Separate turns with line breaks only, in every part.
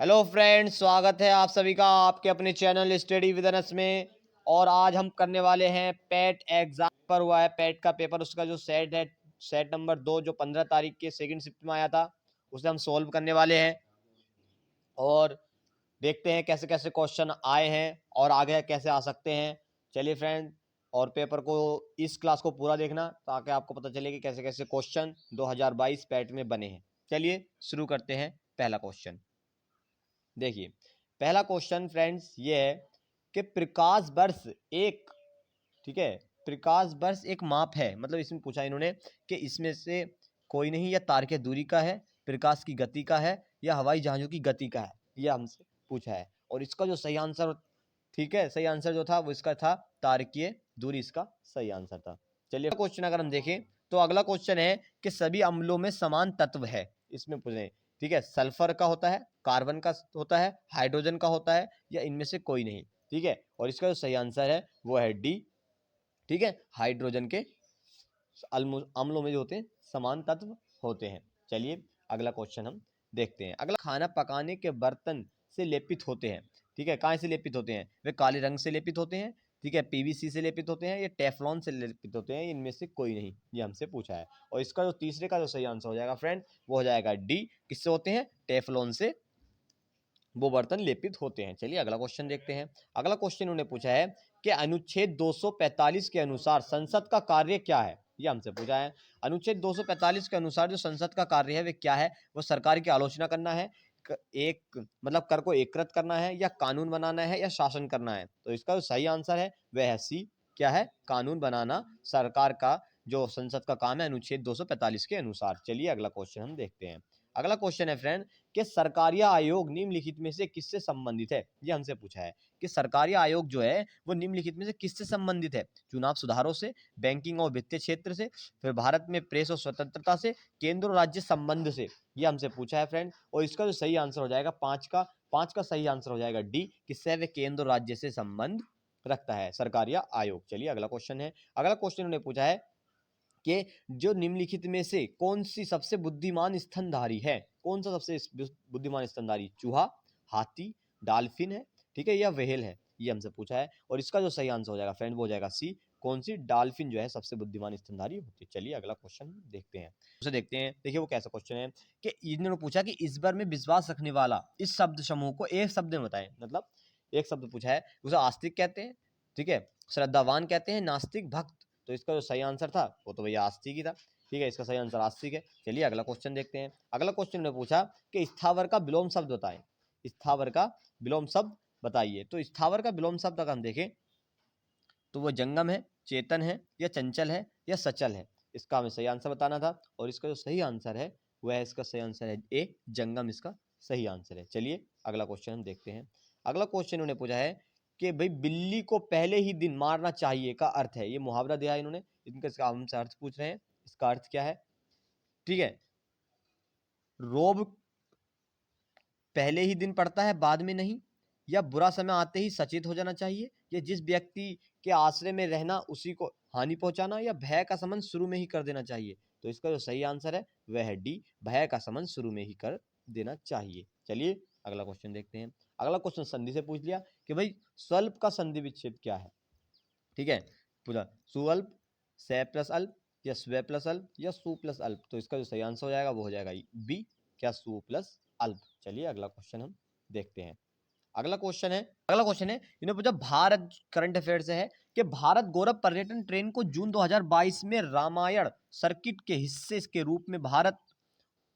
Hello friends, स्वागत है आप सभी का आपके अपने चैनल स्टडी विद अनस में। और आज हम करने वाले हैं पेट एग्जाम पर हुआ है पेट का पेपर, उसका जो सेट है, सेट नंबर 2 जो 15 तारीख के सेकंड शिफ्ट में आया था, उसे हम सोल्व करने वाले हैं। और देखते हैं कैसे कैसे क्वेश्चन आए हैं और आगे कैसे आ सकते हैं। चलिए फ्रेंड, और पेपर को, इस क्लास को पूरा देखना ताकि आपको पता चले कि कैसे कैसे क्वेश्चन 2022 पेट में बने हैं। चलिए शुरू करते हैं। पहला क्वेश्चन देखिए, पहला क्वेश्चन फ्रेंड्स ये है कि प्रकाश वर्ष एक, ठीक है, प्रकाश वर्ष एक माप है। मतलब इसमें पूछा इन्होंने कि इसमें से कोई नहीं, या तार की दूरी का है, प्रकाश की गति का है, या हवाई जहाजों की गति का है, ये हमसे पूछा है। और इसका जो सही आंसर, ठीक है, सही आंसर जो था वो इसका था तारकीय दूरी, इसका सही आंसर था। चलिए क्वेश्चन अगर हम देखें तो अगला क्वेश्चन है कि सभी अम्लों में समान तत्व है। इसमें पूछे, ठीक है, सल्फर का होता है, कार्बन का होता है, हाइड्रोजन का होता है, या इनमें से कोई नहीं, ठीक है। और इसका जो सही आंसर है वो है डी, ठीक है, हाइड्रोजन के अम्लों में जो होते हैं समान तत्व होते हैं। चलिए अगला क्वेश्चन हम देखते हैं। अगला, खाना पकाने के बर्तन से लेपित होते हैं, ठीक है, कहाँ से लेपित होते हैं? वे काले रंग से लेपित होते हैं, ठीक है, पीवीसी से लेपित होते हैं, या टेफ्लॉन से लेपित होते हैं, इनमें से कोई नहीं, ये हमसे पूछा है। और इसका जो तीसरे का जो सही आंसर हो जाएगा फ्रेंड, वो हो जाएगा डी, किससे होते हैं? टेफ्लॉन से वो बर्तन लेपित होते हैं। चलिए अगला क्वेश्चन देखते हैं। अगला क्वेश्चन उन्होंने पूछा है कि अनुच्छेद 245 के अनुसार संसद का कार्य क्या है, ये हमसे पूछा है। अनुच्छेद 245 के अनुसार जो संसद का कार्य है वे क्या है? वो सरकार की आलोचना करना है, एक मतलब कर को एकत्रित करना है, या कानून बनाना है, या शासन करना है। तो इसका जो सही आंसर है वह है सी, क्या है? कानून बनाना सरकार का जो संसद का काम है अनुच्छेद 245 के अनुसार। चलिए अगला क्वेश्चन हम देखते हैं। अगला क्वेश्चन है फ्रेंड कि सरकारिया आयोग निम्नलिखित में से किससे संबंधित है? ये हमसे पूछा है कि सरकारिया आयोग जो है वो निम्नलिखित में से किससे संबंधित है? चुनाव सुधारों से, बैंकिंग और वित्तीय क्षेत्र से, फिर भारत में प्रेस और स्वतंत्रता से, केंद्र और राज्य संबंध से, ये हमसे पूछा है फ्रेंड। और इसका जो सही आंसर हो जाएगा पांच का सही आंसर हो जाएगा डी, किससे? वे केंद्र और राज्य से संबंध रखता है सरकारिया आयोग। चलिए अगला क्वेश्चन है। अगला क्वेश्चन उन्होंने पूछा है कि जो निम्नलिखित में से कौन सी सबसे बुद्धिमान स्तनधारी है? कौन सा सबसे बुद्धिमान स्तनधारी? चूहा, हाथी, डॉल्फिन है, ठीक है, या व्हेल है, ये हमसे पूछा है। और इसका जो सही आंसर हो जाएगा फ्रेंड वो हो जाएगा सी, कौन सी? डॉल्फिन जो है सबसे बुद्धिमान स्तनधारी होती है। चलिए अगला क्वेश्चन देखते हैं। उसे देखते हैं। देखिए वो कैसा क्वेश्चन है कि इन्होंने पूछा कि इस बार में विश्वास रखने वाला इस शब्द समूह को एक शब्द में बताएं। मतलब एक शब्द पूछा है, उसे आस्तिक कहते हैं, ठीक है, श्रद्धावान कहते हैं, नास्तिक, भक्त। तो इसका जो सही आंसर था वो तो भैया आस्तिक ही था, ठीक है, इसका सही आंसर आस्तिक है। चलिए अगला क्वेश्चन देखते हैं। अगला क्वेश्चन ने पूछा कि स्थावर का विलोम शब्द बताएं। स्थावर का विलोम शब्द बताइए। तो स्थावर का विलोम शब्द अगर हम देखें तो वो जंगम है, चेतन है, या चंचल है, या सचल है। इसका हमें सही आंसर बताना था। और इसका जो सही आंसर है वह इसका सही आंसर है ए, जंगम इसका सही आंसर है। चलिए अगला क्वेश्चन हम देखते हैं। अगला क्वेश्चन उन्होंने पूछा है कि भाई बिल्ली को पहले ही दिन मारना चाहिए का अर्थ है, ये मुहावरा दिया है इन्होंने, इनका हमसे अर्थ पूछ रहे हैं, इसका अर्थ क्या है? ठीक है, रोब पहले ही दिन पड़ता है बाद में नहीं, या बुरा समय आते ही सचेत हो जाना चाहिए, या जिस व्यक्ति के आश्रय में रहना उसी को हानि पहुंचाना, या भय का समन शुरू में ही कर देना चाहिए। तो इसका जो सही आंसर है वह है डी, भय का समन शुरू में ही कर देना चाहिए। चलिए अगला क्वेश्चन देखते हैं। अगला क्वेश्चन संधि से पूछ लिया कि भाई स्वल्प का संधि विच्छेद क्या है, ठीक है, पूरा सुअल्प, से प्लस अल्प, या स्वे प्लस अल्प, या सु प्लस अल्प। तो इसका जो सही आंसर हो जाएगा वो हो जाएगा बी, क्या? सु प्लस अल्प। चलिए अगला क्वेश्चन हम देखते हैं। अगला क्वेश्चन है इन्होंने पूछा, भारत करंट अफेयर से है कि भारत गौरव पर्यटन ट्रेन को जून 2022 में रामायण सर्किट के हिस्से के रूप में भारत,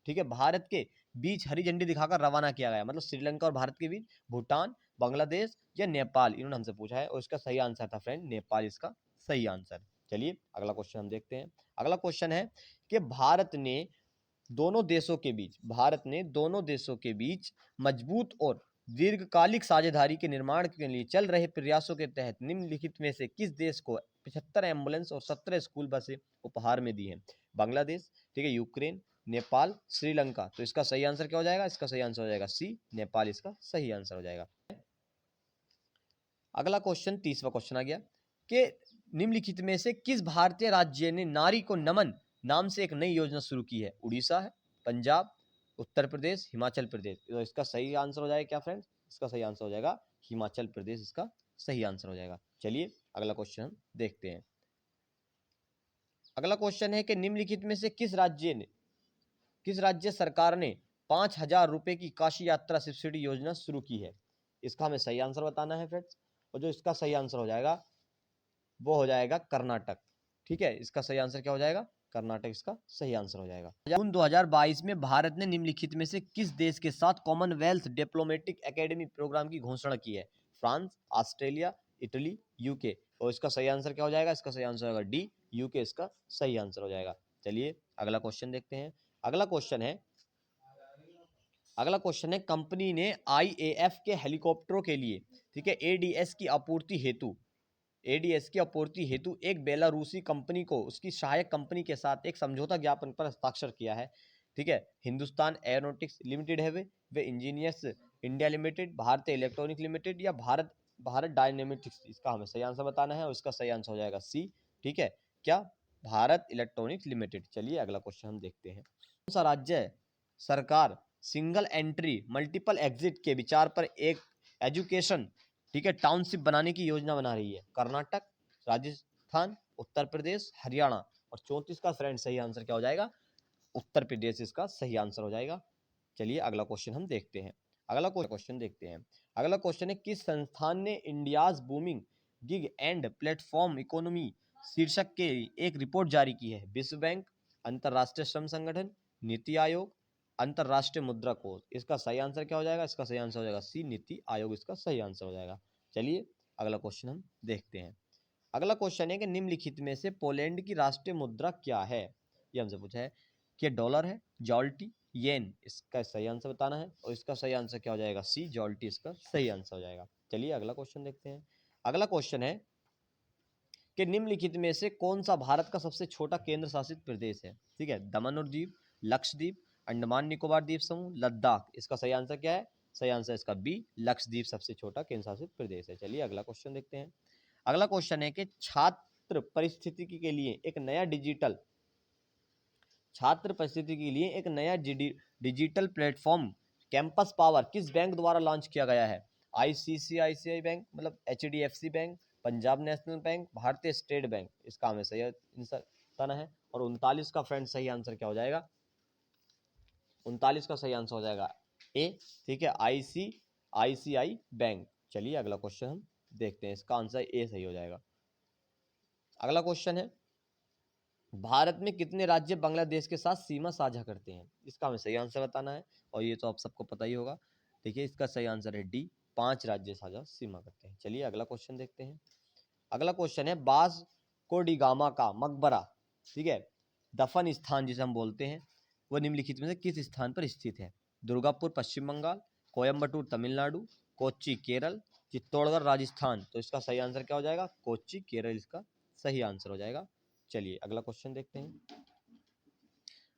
ठीक है, भारत के बीच हरी झंडी दिखाकर रवाना किया गया। मतलब श्रीलंका और भारत के बीच, भूटान, बांग्लादेश, या नेपाल, इन्होंने हमसे पूछा है। और इसका सही आंसर था फ्रेंड नेपाल, इसका सही आंसर। चलिए अगला क्वेश्चन हम देखते हैं। अगला क्वेश्चन है कि भारत ने दोनों देशों के बीच मजबूत और दीर्घकालिक साझेदारी के निर्माण के लिए चल रहे प्रयासों के तहत निम्नलिखित में से किस देश को 75 एम्बुलेंस और 17 स्कूल बसें उपहार में दी हैं? बांग्लादेश, ठीक है, यूक्रेन, नेपाल, श्रीलंका। तो इसका सही आंसर क्या हो जाएगा? इसका सही आंसर हो जाएगा सी, नेपाल, इसका सही आंसर हो जाएगा। अगला क्वेश्चन, तीसरा क्वेश्चन आ गया कि निम्नलिखित में से किस भारतीय राज्य ने नारी को नमन नाम से एक नई योजना शुरू की है? उड़ीसा है, पंजाब, उत्तर प्रदेश, हिमाचल प्रदेश। तो इसका सही आंसर हो जाएगा क्या फ्रेंड्स? इसका सही आंसर हो जाएगा हिमाचल प्रदेश, इसका सही आंसर हो जाएगा। चलिए अगला क्वेश्चन हम देखते हैं। अगला क्वेश्चन है कि निम्नलिखित में से किस राज्य सरकार ने 5,000 रुपए की काशी यात्रा सब्सिडी योजना शुरू की है? इसका हमें सही आंसर बताना है फ्रेंड्स, और जो इसका सही आंसर हो जाएगा वो हो जाएगा कर्नाटक। ठीक है, इसका सही आंसर क्या हो जाएगा? कर्नाटक इसका सही आंसर हो जाएगा। जून 2022 में भारत ने निम्नलिखित में से किस देश के साथ कॉमनवेल्थ डिप्लोमेटिक एकेडमी प्रोग्राम की घोषणा की है? France, Australia, Italy, UK. और इसका सही आंसर क्या हो जाएगा? इसका सही आंसर होगा डी, यूके इसका सही आंसर हो जाएगा। चलिए अगला क्वेश्चन देखते हैं। अगला क्वेश्चन है कंपनी ने आईएएफ के हेलीकॉप्टरों के लिए, ठीक है, एडीएस की आपूर्ति हेतु एक बेलारूसी कंपनी को उसकी सहायक कंपनी के साथ एक समझौता ज्ञापन पर हस्ताक्षर किया है। ठीक है, हिंदुस्तान एरोनॉटिक्स लिमिटेड है वे इंजीनियर्स इंडिया लिमिटेड, भारतीय इलेक्ट्रॉनिक लिमिटेड, या भारत डायनेमिक्स। इसका हमें सही आंसर बताना है और इसका सही आंसर हो जाएगा सी। ठीक है, क्या? Bharat electronic limited. चलिए अगला क्वेश्चन हम देखते हैं। कौन सा राज्य सरकार सिंगल एंट्री मल्टीपल एग्जिट के विचार पर एक एजुकेशन, ठीक है, टाउनशिप बनाने की योजना बना रही है? कर्नाटक, राजस्थान, उत्तर प्रदेश, हरियाणा। और 34 का फ्रेंड सही आंसर क्या हो जाएगा? उत्तर प्रदेश इसका सही आंसर हो जाएगा। चलिए अगला क्वेश्चन हम देखते हैं। अगला क्वेश्चन है किस संस्थान ने India's booming gig and platform economy शीर्षक के एक रिपोर्ट जारी की है? विश्व बैंक, अंतरराष्ट्रीय श्रम संगठन, नीति आयोग, अंतरराष्ट्रीय मुद्रा कोष। इसका सही आंसर क्या हो जाएगा? इसका सही आंसर हो जाएगा सी, नीति आयोग इसका सही आंसर हो जाएगा। चलिए अगला क्वेश्चन हम देखते हैं। अगला क्वेश्चन है कि निम्नलिखित में से पोलैंड की राष्ट्रीय मुद्रा क्या है? ये हमसे पूछा है कि डॉलर है, जॉल्टी, येन। इसका सही आंसर बताना है और इसका सही आंसर क्या हो जाएगा? सी, जॉल्टी इसका सही आंसर हो जाएगा। चलिए अगला क्वेश्चन देखते हैं। अगला क्वेश्चन है कि निम्नलिखित में से कौन सा भारत का सबसे छोटा केंद्र शासित प्रदेश है? ठीक है, दमन और दीव, लक्षद्वीप, अंडमान निकोबार द्वीप समूह, लद्दाख। इसका सही आंसर क्या है? सही आंसर इसका बी, लक्षद्वीप सबसे छोटा केंद्र शासित प्रदेश है। चलिए अगला क्वेश्चन देखते हैं। अगला क्वेश्चन है कि छात्र परिस्थितिकी के लिए एक नया डिजिटल प्लेटफॉर्म कैंपस पावर किस बैंक द्वारा लॉन्च किया गया है? आईसीआईसीआई बैंक, मतलब HDFC bank, Punjab national bank, भारतीय स्टेट बैंक। इसका हमें सही आंसर बताना है और 39 का फ्रेंड सही आंसर क्या हो जाएगा? 39 का सही आंसर हो जाएगा ए। ठीक है, आईसीआईसीआई बैंक। चलिए अगला क्वेश्चन हम देखते हैं, इसका आंसर ए सही हो जाएगा। अगला क्वेश्चन है भारत में कितने राज्य बांग्लादेश के साथ सीमा साझा करते हैं? इसका हमें सही आंसर बताना है और ये तो आप सबको पता ही होगा। देखिए इसका सही आंसर है डी, 5 राज्य साझा सीमा करते हैं। चलिए अगला क्वेश्चन देखते हैं। अगला क्वेश्चन है वास्को डी गामा का मकबरा, ठीक है, दफन स्थान जिसे हम बोलते हैं, वो निम्नलिखित में से किस स्थान पर स्थित है? दुर्गापुर पश्चिम बंगाल, कोयम्बटूर तमिलनाडु, कोच्चि केरल, चित्तौड़गढ़ राजस्थान। तो इसका सही आंसर क्या हो जाएगा? कोच्चि केरल इसका सही आंसर हो जाएगा। चलिए अगला क्वेश्चन देखते हैं।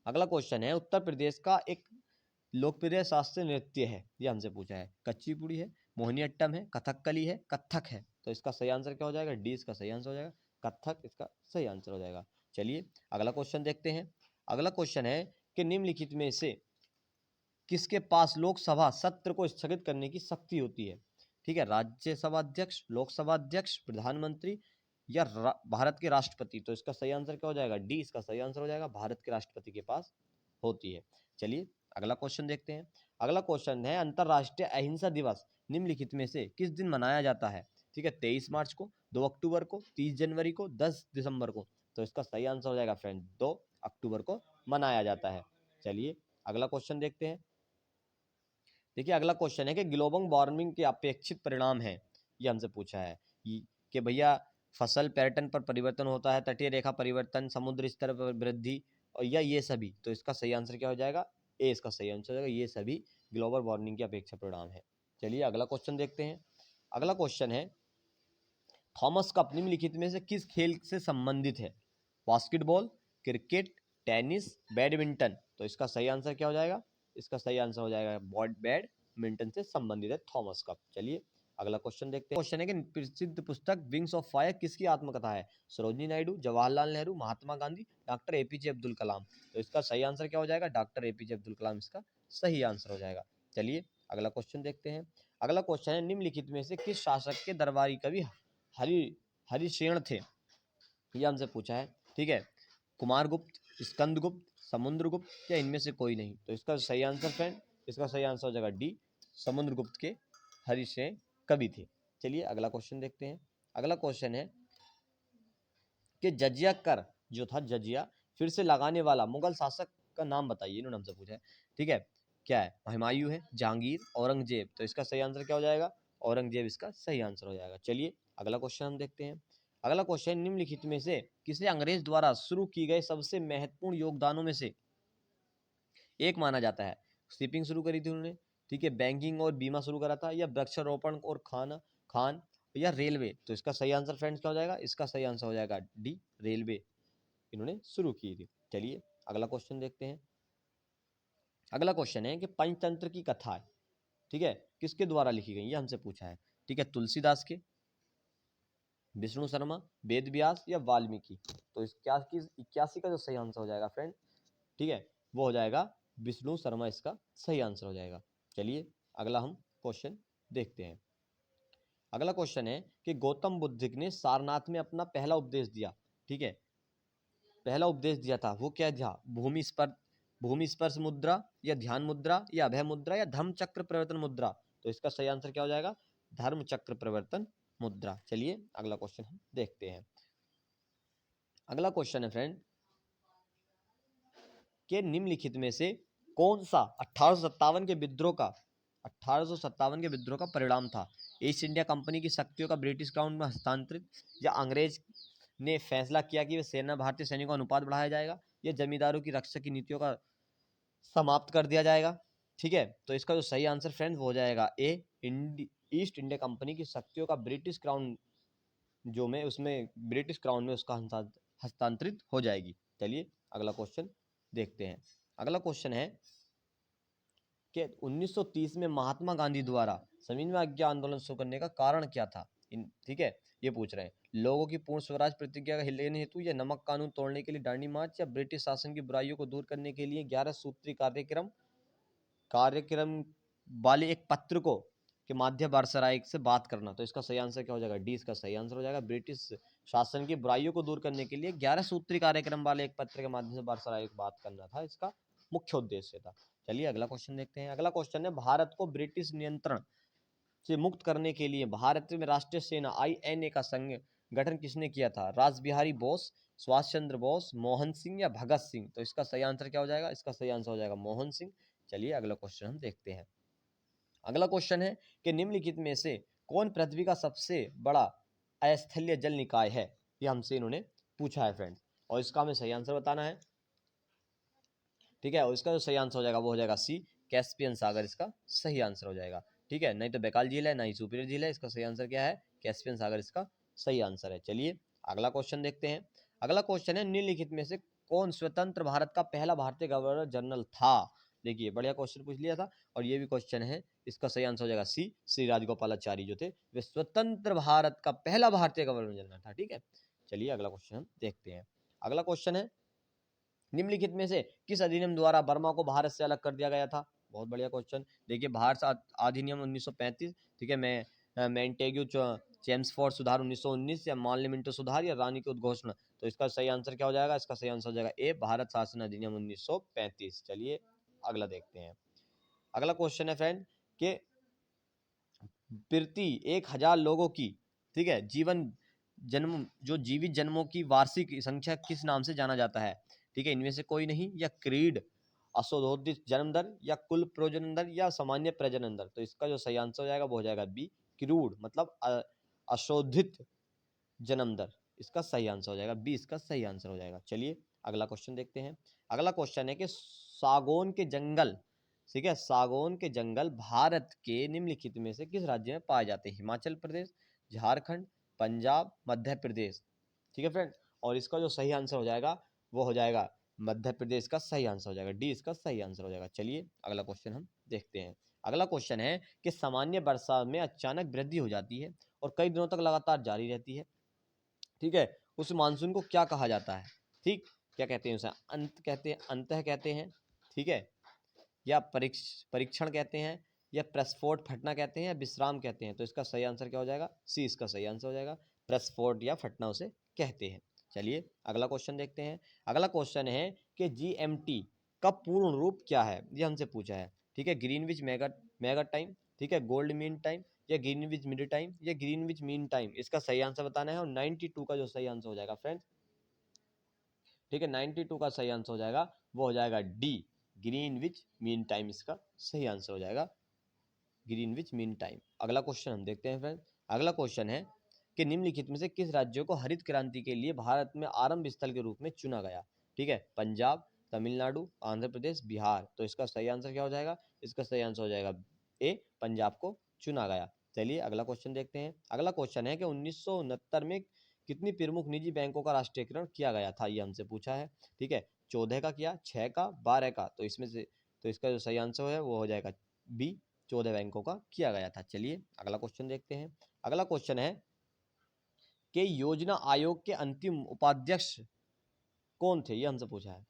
अगला क्वेश्चन है उत्तर प्रदेश का एक लोकप्रिय शास्त्रीय नृत्य है, ये हमसे पूछा है। कच्चीपुड़ी है, मोहिनीअट्टम है, कथकली है, कथक है। तो इसका सही आंसर क्या हो जाएगा? डी इसका सही आंसर हो जाएगा, कथक इसका सही आंसर हो जाएगा। चलिए अगला क्वेश्चन देखते हैं। अगला क्वेश्चन है कि निम्नलिखित में से किसके पास लोकसभा सत्र को स्थगित करने की शक्ति होती है? ठीक है, राज्यसभा अध्यक्ष, लोकसभा अध्यक्ष, प्रधानमंत्री, या भारत के राष्ट्रपति। तो इसका सही आंसर क्या हो जाएगा? डी इसका सही आंसर हो जाएगा, भारत के राष्ट्रपति के पास होती है। चलिए अगला क्वेश्चन देखते हैं। अगला क्वेश्चन है अंतरराष्ट्रीय अहिंसा दिवस निम्नलिखित में से किस दिन मनाया जाता है? ठीक है, 23 मार्च को, 2 अक्टूबर को, 30 जनवरी को, 10 दिसंबर को। तो इसका सही आंसर हो जाएगा फ्रेंड 2 अक्टूबर को मनाया जाता है। चलिए अगला क्वेश्चन देखते हैं। देखिए अगला क्वेश्चन है कि ग्लोबल वार्मिंग के अपेक्षित परिणाम है, ये हमसे पूछा है कि भैया फसल पैटर्न पर परिवर्तन होता है, तटीय रेखा परिवर्तन, समुद्र स्तर पर वृद्धि, और या ये सभी। तो इसका सही आंसर क्या हो जाएगा? ए इसका सही आंसर हो जाएगा, ये सभी ग्लोबल वार्मिंग के अपेक्षा परिणाम है। चलिए अगला क्वेश्चन देखते हैं। अगला क्वेश्चन है थॉमस कप निम्नलिखित में से किस खेल से संबंधित है? Basketball, cricket, tennis, badminton. तो इसका सही आंसर क्या हो जाएगा? इसका सही आंसर हो जाएगा बैडमिंटन से संबंधित है थॉमस कप। चलिए अगला क्वेश्चन देखते हैं। क्वेश्चन है कि प्रसिद्ध पुस्तक विंग्स ऑफ फायर किसकी आत्मकथा है? Sarojini Naidu, Jawaharlal Nehru, Mahatma Gandhi, doctor APJ Abdul Kalam. तो इसका सही आंसर क्या हो जाएगा? डॉक्टर एपीजे अब्दुल कलाम इसका सही आंसर हो जाएगा। चलिए अगला क्वेश्चन देखते हैं। अगला क्वेश्चन है निम्नलिखित में से किस शासक के दरबारी कवि हरिशेन थे? ये हमसे पूछा है। ठीक है, कुमारगुप्त, स्कंदगुप्त, समुद्रगुप्त या इनमें से कोई नहीं। तो इसका सही आंसर फ्रेंड, इसका सही आंसर हो जाएगा डी, समुद्रगुप्त के हरिशेन कवि थे। चलिए अगला क्वेश्चन देखते हैं। अगला क्वेश्चन है कि जजिया कर जो था, जजिया फिर से लगाने वाला मुगल शासक का नाम बताइए, इन्होंने हमसे पूछा है। ठीक है, क्या है? हुमायूं है, जहांगीर, औरंगजेब। तो इसका सही आंसर क्या हो जाएगा? औरंगजेब इसका सही आंसर हो जाएगा। चलिए अगला क्वेश्चन हम देखते हैं। अगला क्वेश्चन निम्नलिखित में से किसे अंग्रेज द्वारा शुरू की गए सबसे महत्वपूर्ण योगदानों में से एक माना जाता है? शिपिंग शुरू करी थी उन्होंने, ठीक है, बैंकिंग और बीमा शुरू करा था, या वृक्षारोपण और खान, या रेलवे। तो इसका सही आंसर फ्रेंड्स क्या हो जाएगा? इसका सही आंसर हो जाएगा डी, रेलवे इन्होंने शुरू की थी। चलिए अगला क्वेश्चन देखते हैं। अगला क्वेश्चन है कि पंचतंत्र की कथा है, ठीक है, किसके द्वारा लिखी गई? ये हमसे पूछा है। ठीक है, तुलसीदास के, विष्णु शर्मा, वेद व्यास या वाल्मीकि। तो इस 81 का जो सही आंसर हो जाएगा फ्रेंड, ठीक है, वो हो जाएगा विष्णु शर्मा इसका सही आंसर हो जाएगा। चलिए अगला हम क्वेश्चन देखते हैं। अगला क्वेश्चन है कि गौतम बुद्ध ने सारनाथ में अपना पहला उपदेश दिया, ठीक है, पहला उपदेश दिया था वो क्या था? भूमि स्पर्श मुद्रा, या ध्यान मुद्रा, या अभय मुद्रा, या धर्म चक्र प्रवर्तन मुद्रा। तो इसका सही आंसर क्या हो जाएगा? धर्म चक्र प्रवर्तन मुद्रा। चलिए अगला क्वेश्चन हम देखते हैं। अगला क्वेश्चन है फ्रेंड के निम्नलिखित में से कौन सा 1857 के विद्रोह का परिणाम था? ईस्ट इंडिया कंपनी की शक्तियों का ब्रिटिश क्राउन में हस्तांतरित, या अंग्रेज ने फैसला किया कि वे सेना भारतीय सैनिकों का अनुपात बढ़ाया जाएगा, या जमींदारों की रक्षा की नीतियों का समाप्त कर दिया जाएगा। ठीक है, तो इसका जो सही आंसर फ्रेंड्स वो हो जाएगा ए, ईस्ट इंडिया कंपनी की शक्तियों का ब्रिटिश क्राउन जो में उसमें ब्रिटिश क्राउन में उसका हस्तांतरित हो जाएगी। चलिए अगला क्वेश्चन देखते हैं। अगला क्वेश्चन है कि 1930 में महात्मा गांधी द्वारा जमीन में आज्ञा आंदोलन शुरू करने का कारण क्या था? ठीक है, ये पूछ रहे हैं। लोगों की पूर्ण स्वराज प्रतिज्ञा का लेने हेतु, या नमक कानून तोड़ने के लिए दांडी मार्च, या ब्रिटिश शासन की बुराइयों को दूर करने के लिए 11 सूत्री कार्यक्रम वाले एक पत्र को के माध्यम वारसराय से बात करना। तो इसका सही आंसर क्या हो जाएगा? डी इसका सही आंसर हो जाएगा। ब्रिटिश शासन की बुराइयों को दूर करने के लिए 11 सूत्री कार्यक्रम वाले एक पत्र के माध्यम से वारसराय बात करना था, इसका मुख्य उद्देश्य था। चलिए अगला क्वेश्चन देखते हैं। अगला क्वेश्चन है भारत को ब्रिटिश नियंत्रण से मुक्त करने के लिए भारत में राष्ट्रीय सेना INA का गठन किसने किया था? रासबिहारी बोस, सुभाष चंद्र बोस, मोहन सिंह, या भगत सिंह। तो इसका सही आंसर क्या हो जाएगा? इसका सही आंसर हो जाएगा मोहन सिंह। चलिए अगला क्वेश्चन हम देखते हैं। अगला क्वेश्चन है कि निम्नलिखित में से कौन पृथ्वी का सबसे बड़ा अस्थलीय जल निकाय है? ये हमसे इन्होंने पूछा है फ्रेंड्स, और इसका हमें सही आंसर बताना है। ठीक है, और इसका जो सही आंसर हो जाएगा वो हो जाएगा सी, कैस्पियन सागर इसका सही आंसर हो जाएगा। ठीक है, नहीं तो बैकाल झील है, ना ही सुपीरियर झील है, इसका सही आंसर क्या है? कैस्पियन सागर इसका सही आंसर है। चलिए अगला क्वेश्चन देखते हैं। अगला क्वेश्चन है निम्नलिखित में से कौन स्वतंत्र भारत का पहला भारतीय गवर्नर जनरल था? देखिए बढ़िया क्वेश्चन पूछ लिया था, और ये भी क्वेश्चन है, इसका सही आंसर हो जाएगा सी, श्री राजगोपालाचारी जो थे वे स्वतंत्र भारत का पहला भारतीय गवर्नर जनरल था। ठीक है, चलिए अगला क्वेश्चन हम देखते हैं। अगला क्वेश्चन है निम्नलिखित में से किस अधिनियम द्वारा बर्मा को भारत से अलग कर दिया गया था? बहुत बढ़िया क्वेश्चन। देखिए भारत अधिनियम 1935, ठीक है, मैं मेंटेग्यू चेम्सफोर्ड सुधार 1919, या मार्ले मिंटो सुधार, या रानी की उद्घोषणा। तो इसका सही आंसर क्या हो जाएगा? इसका सही आंसर हो जाएगा ए, भारत शासन अधिनियम 1935। चलिए अगला देखते हैं। अगला क्वेश्चन है फ्रेंड कि प्रति 1000 लोगों की, ठीक है, जीवित जन्मों की वार्षिक संख्या किस नाम से जाना जाता है? ठीक है, इनमें से कोई नहीं, या क्रीड, अशोधित जन्म दर, या कुल प्रजनन दर, या सामान्य प्रजनन दर। तो इसका जो सही आंसर हो जाएगा वो हो जाएगा बी, क्रूड, मतलब अशोधित जन्म दर, इसका सही आंसर हो जाएगा बी, इसका सही आंसर हो जाएगा। चलिए अगला क्वेश्चन देखते हैं। अगला क्वेश्चन है कि सागौन के जंगल, ठीक है, सागौन के जंगल भारत के निम्नलिखित में से किस राज्य में पाए जाते हैं? हिमाचल प्रदेश, झारखंड, पंजाब, मध्य प्रदेश। ठीक है फ्रेंड, और इसका जो सही आंसर हो जाएगा वो हो जाएगा मध्य प्रदेश का सही आंसर हो जाएगा डी, इसका सही आंसर हो जाएगा। चलिए अगला क्वेश्चन हम देखते हैं। अगला क्वेश्चन है कि सामान्य वर्षा में अचानक वृद्धि हो जाती है और कई दिनों तक लगातार जारी रहती है, ठीक है, उस मानसून को क्या कहा जाता है? ठीक, क्या कहते हैं उसे? अंत कहते हैं, अंतः कहते हैं, ठीक है, या परीक्षण कहते हैं, या प्रस्फोट फटना कहते हैं, या विश्राम कहते हैं। तो इसका सही आंसर क्या हो जाएगा? सी इसका सही आंसर हो जाएगा, प्रस्फोट या फटना उसे कहते हैं। चलिए अगला क्वेश्चन देखते हैं। अगला क्वेश्चन है कि जीएमटी का पूर्ण रूप क्या है, ये हमसे पूछा है, ठीक है, ग्रीनविच मेगा टाइम, ठीक है, गोल्ड मीन टाइम, या ग्रीनविच मिड टाइम, या ग्रीनविच मीन टाइम। इसका सही आंसर बताना है और 92 का जो सही आंसर हो जाएगा फ्रेंड्स, ठीक है, 92 का सही आंसर हो जाएगा, वो हो जाएगा डी, ग्रीनविच मीन टाइम इसका सही आंसर हो जाएगा, ग्रीनविच मीन टाइम। अगला क्वेश्चन हम देखते हैं फ्रेंड्स। अगला क्वेश्चन है कि निम्नलिखित में से किस राज्य को हरित क्रांति के लिए भारत में आरंभ स्थल के रूप में चुना गया? ठीक है, पंजाब, तमिलनाडु, आंध्र प्रदेश, बिहार। तो इसका सही आंसर क्या हो जाएगा? इसका सही आंसर हो जाएगा ए, पंजाब को चुना गया। चलिए अगला क्वेश्चन देखते हैं। अगला क्वेश्चन है कि 1969 में कितनी प्रमुख निजी बैंकों का राष्ट्रीयकरण किया गया था, ये हमसे पूछा है, ठीक है, 14 का किया, 6 का, 12 का। तो इसमें से तो इसका जो सही आंसर है वो हो जाएगा बी, 14 बैंकों का किया गया था। चलिए अगला क्वेश्चन देखते हैं। अगला क्वेश्चन है कि योजना आयोग के अंतिम उपाध्यक्ष कौन थे, ये हमसे पूछा है,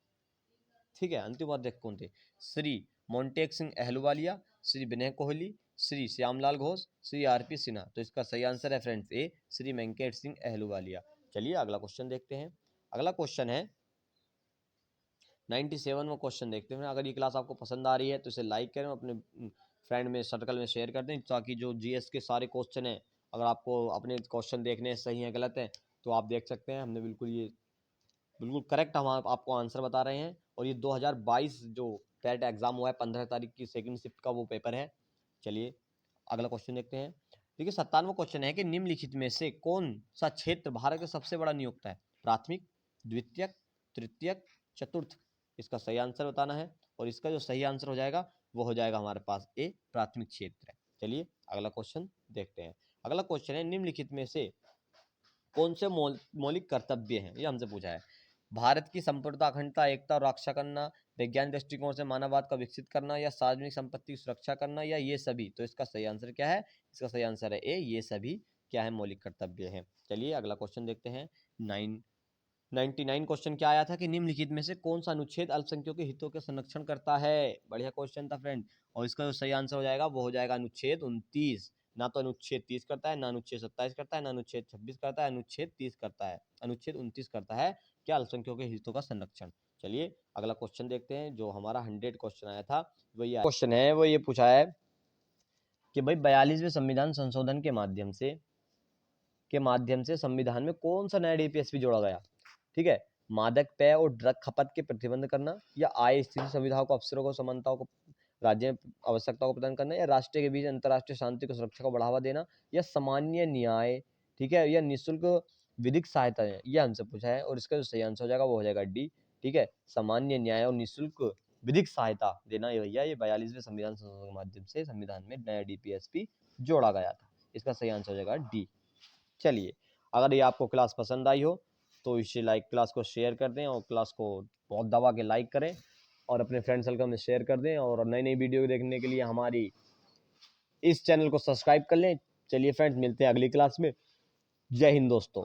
ठीक है, अंतिम उपाध्यक्ष कौन थे? श्री मोन्टेक सिंह अहलूवालिया, श्री विनय कोहली, श्री श्यामलाल घोष, श्री आरपी सिन्हा। तो इसका सही आंसर है फ्रेंड्स ए, श्री वेंकट सिंह अहलूवालिया। चलिए अगला क्वेश्चन देखते हैं। अगला क्वेश्चन है 97वां क्वेश्चन देखते हैं। अगर ये क्लास आपको पसंद आ रही है तो इसे लाइक करें, अपने फ्रेंड में सर्कल में शेयर कर दें, ताकि जो जीएस के सारे क्वेश्चन हैं, अगर आपको अपने क्वेश्चन देखने सही हैं गलत हैं तो आप देख सकते हैं। हमने बिल्कुल करेक्ट हम आपको आंसर बता रहे हैं। और ये 2022 जो टेट एग्जाम हुआ है 15 तारीख की सेकंड शिफ्ट का वो पेपर है। चलिए अगला क्वेश्चन देखते हैं। देखिए 57वां क्वेश्चन है कि निम्नलिखित में से कौन सा क्षेत्र भारत का सबसे बड़ा नियोक्ता है? प्राथमिक, द्वितीयक, तृतीयक, चतुर्थ। इसका सही आंसर बताना है और इसका जो सही आंसर हो जाएगा वो हो जाएगा हमारे पास ए, प्राथमिक क्षेत्र है। चलिए अगला क्वेश्चन देखते हैं। अगला क्वेश्चन है निम्नलिखित में से कौन से मौलिक कर्तव्य हैं, ये हमसे पूछा है। भारत की संप्रभुता, अखंडता, एकता और रक्षा करना, वैज्ञानिक दृष्टिकोण से मानववाद का विकसित करना, या सार्वजनिक संपत्ति की सुरक्षा करना, या ये सभी। तो इसका सही आंसर क्या है? इसका सही आंसर है ए, ये सभी क्या है? मौलिक कर्तव्य है। चलिए अगला क्वेश्चन देखते हैं। 99 क्वेश्चन क्या आया था कि निम्नलिखित में से कौन सा अनुच्छेद अल्पसंख्यकों के हितों के संरक्षण करता है? बढ़िया क्वेश्चन था फ्रेंड। और इसका जो सही आंसर हो जाएगा वो हो जाएगा अनुच्छेद 29। ना तो अनुच्छेद 30 करता है, ना अनुच्छेद 27 करता है, ना अनुच्छेद 26 करता है, अनुच्छेद 30 करता है, अनुच्छेद 29 करता है क्या? अल्पसंख्यकों के हितों का संरक्षण। चलिए अगला क्वेश्चन देखते हैं। जो हमारा 100 क्वेश्चन आया था वो ये क्वेश्चन है, वो ये पूछा है कि भाई 42वें संविधान संशोधन के माध्यम से संविधान में कौन सा नया डीपीएसपी जोड़ा गया? ठीक है, मादक पेय और ड्रग खपत के प्रतिबंध करना, या आय स्थिति सुविधाओं को, अवसरों को, समानताओं को, राज्य में आवश्यकताओं को प्रदान करना, या राष्ट्र के बीच अंतर्राष्ट्रीय शांति को, सुरक्षा को बढ़ावा देना, या सामान्य न्याय, ठीक है, या निःशुल्क विधिक सहायता है, यह हमसे पूछा है। और इसका जो सही आंसर हो जाएगा वो हो जाएगा डी, ठीक है, सामान्य न्याय और निःशुल्क विधिक सहायता देना। ये भैया ये 42वें संविधान संशोधन के माध्यम से संविधान में नया डीपीएसपी जोड़ा गया था। इसका सही आंसर हो जाएगा डी। चलिए अगर ये आपको क्लास पसंद आई हो तो इसे क्लास को शेयर कर दें और क्लास को बहुत दबा के लाइक करें और अपने फ्रेंड सर्कल में शेयर कर दें। और नई नई वीडियो देखने के लिए हमारी इस चैनल को सब्सक्राइब कर लें। चलिए फ्रेंड्स, मिलते हैं अगली क्लास में। जय हिंद दोस्तों।